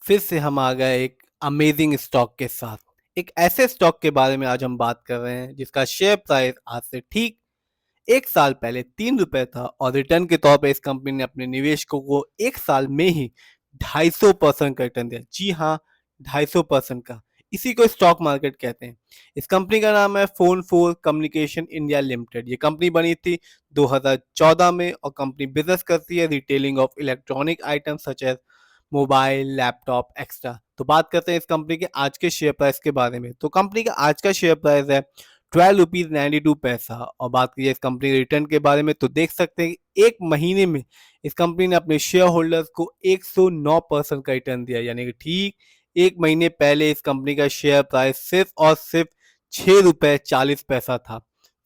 फिर से हम आ गए एक अमेजिंग स्टॉक के साथ। एक ऐसे स्टॉक के बारे में आज हम बात कर रहे हैं जिसका शेयर प्राइस आज से ठीक 1 साल पहले 3 रुपए था और रिटर्न के तौर पे इस कंपनी ने अपने निवेशकों को 1 साल में ही 250% का रिटर्न दिया। जी हाँ, 250% का। इसी को स्टॉक मार्केट कहते हैं। इस कंपनी का नाम है phone four communication India limited. ये कंपनी बनी थी 2014 में और कंपनी बिजनेस करती है retailing of electronic item such as mobile, laptop extra. तो बात करते हैं इस कंपनी के आज के शेयर प्राइस के बारे में। तो कंपनी का आज का शेयर प्राइस है 12 रुपीज 92 पैसा। और बात की जाए इस कंपनी के रिटर्न के बारे में तो देख सकते हैं कि एक महीने में इस कंपनी ने अपने शेयर होल्डर्स को 109% का रिटर्न दिया। यानी कि ठीक एक महीने पहले इस कंपनी का शेयर प्राइस सिर्फ और सिर्फ 6 रुपए 40 पैसा था।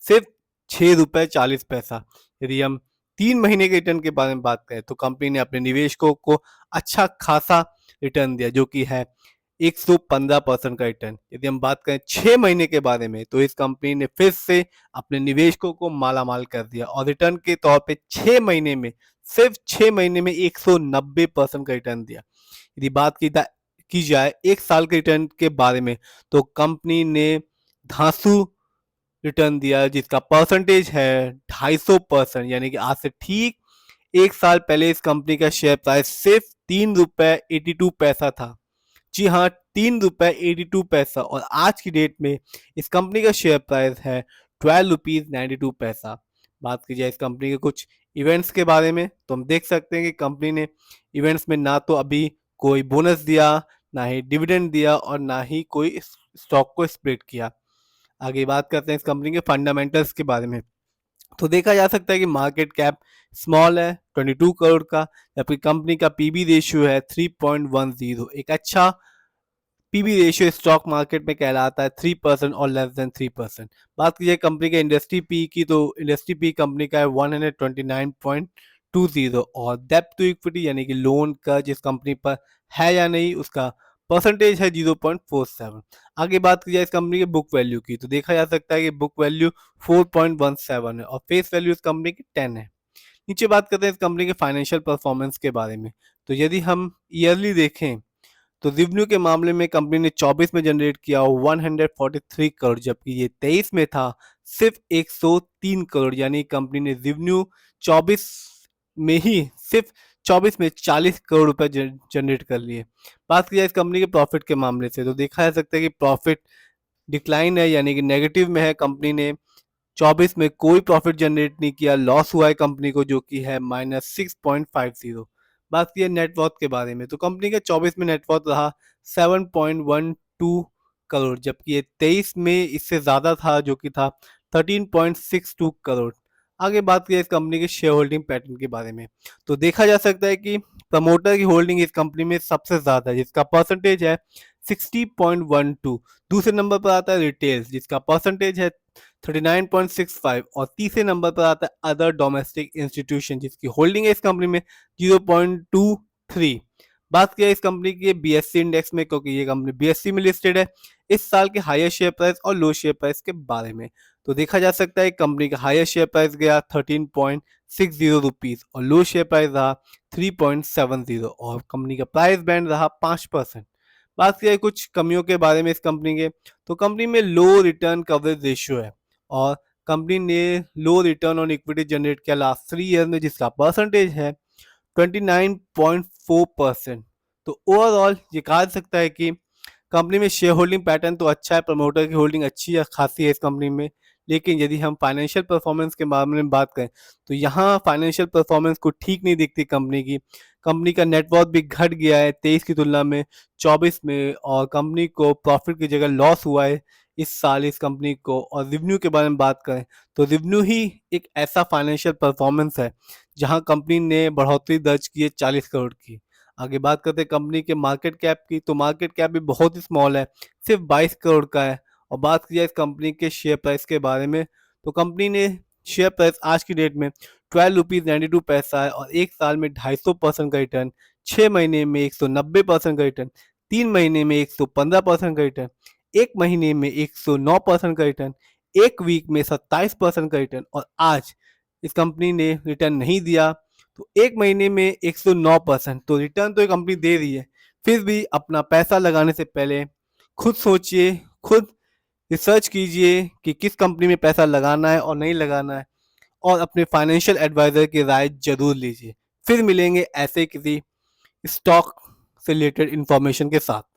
सिर्फ 6 रुपए 40 पैसा। यदि हम 3 महीने के रिटर्न के बारे में बात करें तो कंपनी ने अपने निवेशकों को अच्छा खासा रिटर्न दिया, जो कि है 115% का रिटर्न। यदि हम बात करें 6 महीने के बारे में तो इस कंपनी ने फिर से अपने निवेशकों को मालामाल कर दिया और रिटर्न के तौर पे 6 महीने में, सिर्फ 6 महीने में 190% का रिटर्न दिया। यदि बात की जाए 1 साल के रिटर्न के बारे में तो कंपनी ने धांसू रिटर्न दिया जिसका परसेंटेज है 250%। यानी कि आज से ठीक 1 साल पहले इस कंपनी का शेयर प्राइस सिर्फ 3 रुपए 82 पैसा था। जी हाँ, 3 रुपए 82 पैसा। और आज की डेट में इस कंपनी का शेयर प्राइस है 12 रुपीज 92 पैसा। बात की जाए इस कंपनी के कुछ इवेंट्स के बारे में तो हम देख सकते हैं कि कंपनी ने इवेंट्स में ना तो अभी कोई बोनस दिया, ना ही डिविडेंड दिया और ना ही कोई स्टॉक को स्प्लिट किया। आगे बात करते हैं इस कंपनी के फंडामेंटल्स के बारे में। तो देखा जा सकता है कि मार्केट कैप स्मॉल है 22 करोड़ का, जबकि कंपनी का पीबी रेशियो है 3.10। एक अच्छा पीबी रेशियो स्टॉक मार्केट में कहलाता है 3% और लेस देन 3%। बात की जाए कंपनी के इंडस्ट्री पी की तो इंडस्ट्री पी कंपनी का है 129.20 और डेब्ट टू इक्विटी यानी कि लोन का जिस कंपनी पर है या नहीं उसका परसेंटेज है 0.47। आगे बात की जाए इस कंपनी के बुक वैल्यू की तो देखा जा सकता है कि बुक वैल्यू 4.17 है और फेस वैल्यू इस कंपनी की 10 है। नीचे बात करते हैं इस कंपनी के फाइनेंशियल परफॉर्मेंस के बारे में। तो यदि हम ईयरली देखें तो रेवेन्यू के मामले में कंपनी ने 24 में जनरेट किया 143 करोड़, जबकि ये 23 में था सिर्फ 103 करोड़। यानी कंपनी ने रेवेन्यू 24 में ही सिर्फ 24 में 40 करोड़ रुपए जनरेट कर लिए। बात की जाए इस कंपनी के प्रॉफिट के मामले से तो देखा जा सकता है कि प्रॉफिट डिक्लाइन है, यानी कि नेगेटिव में है। कंपनी ने 24 में कोई प्रॉफिट जनरेट नहीं किया, लॉस हुआ है कंपनी को, जो कि है -6.50। बात की है नेटवर्थ के बारे में तो कंपनी का 24 में नेटवर्थ रहा 7.12 करोड़, जबकि ये 23 में इससे ज़्यादा था जो कि था 13.62 करोड़। आगे बात की इस कंपनी के शेयर होल्डिंग पैटर्न के बारे में तो देखा जा सकता है कि प्रमोटर की होल्डिंग इस कंपनी में सबसे ज़्यादा है जिसका परसेंटेज है 60.12। दूसरे नंबर पर आता है रिटेल जिसका परसेंटेज है 39.65 और तीसरे नंबर पर आता है अदर डोमेस्टिक इंस्टीट्यूशन जिसकी होल्डिंग है इस कंपनी में 0.23। बात किया इस कंपनी की बीएससी इंडेक्स में, क्योंकि ये कंपनी बीएससी में लिस्टेड है, इस साल के हाईएस्ट शेयर प्राइस और लो शेयर प्राइस के बारे में तो देखा जा सकता है कंपनी का हाईएस्ट शेयर प्राइस गया 13.60 रुपीज और लो शेयर प्राइस रहा 3.70 और कंपनी का प्राइस बैंड रहा 5%। बात किया कुछ कमियों के बारे में इस कंपनी के तो कंपनी में लो रिटर्न कवरेज रेशियो है और कंपनी ने लो रिटर्न ऑन इक्विटी जनरेट किया लास्ट 3 ईयर में जिसका परसेंटेज है 29.4%। तो ओवरऑल ये कहा जा सकता है कि कंपनी में शेयर होल्डिंग पैटर्न तो अच्छा है, प्रमोटर की होल्डिंग अच्छी है, खासी है इस कंपनी में। लेकिन यदि हम फाइनेंशियल परफॉर्मेंस के बारे में बात करें तो यहाँ फाइनेंशियल परफॉर्मेंस को ठीक नहीं दिखती कंपनी की। कंपनी का नेटवर्थ भी घट गया है 23 की तुलना में 24 में और कंपनी को प्रॉफिट की जगह लॉस हुआ है इस साल इस कंपनी को। और रिवेन्यू के बारे में बात करें तो रिवेन्यू ही एक ऐसा फाइनेंशियल परफॉर्मेंस है जहां कंपनी ने बढ़ोतरी दर्ज की है 40 करोड़ की। आगे बात करते हैं कंपनी के मार्केट कैप की तो मार्केट कैप भी बहुत ही स्मॉल है, सिर्फ 22 करोड़ का है। और बात की जाए इस कंपनी के शेयर प्राइस के बारे में तो कंपनी ने शेयर प्राइस आज की डेट में 12 रुपीज 92 पैसा है और एक साल में 250% का रिटर्न, 6 महीने में 190% का रिटर्न, 3 महीने में 115% का रिटर्न, एक महीने में 109% का रिटर्न, एक वीक में 27% का रिटर्न और आज इस कंपनी ने रिटर्न नहीं दिया। तो एक महीने में 109%, तो रिटर्न तो ये कंपनी दे रही है। फिर भी अपना पैसा लगाने से पहले खुद सोचिए, खुद रिसर्च कीजिए कि किस कंपनी में पैसा लगाना है और नहीं लगाना है, और अपने फाइनेंशियल एडवाइजर की राय जरूर लीजिए। फिर मिलेंगे ऐसे किसी स्टॉक से रिलेटेड इंफॉर्मेशन के साथ।